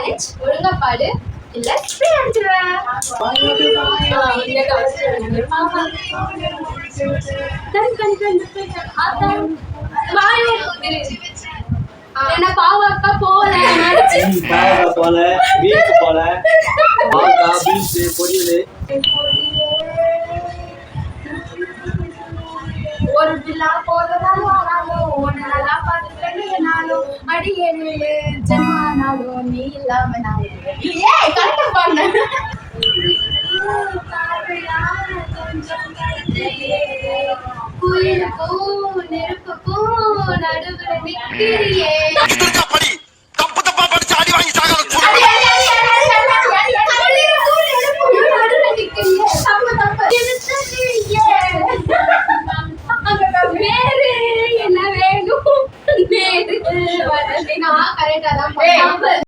Challenge. ஒழுங்கா பாடு இல்ல ஸ்ப்ரே அடிச்சிடுவேன். என்ன பாவக்கா போல போல பீச் போல பீச் பொரியல் ஒரு பிள்ளா போறதாலும் ஒன்னு நல்லா பார்த்துக்கணும் அடியேழு ஜன்மானாலும் நீ இல்லாம நான் கரெக்டா பாருங்க. குயிலுக்கும் நெருப்புக்கும் நடுவுல நிற்கிறியே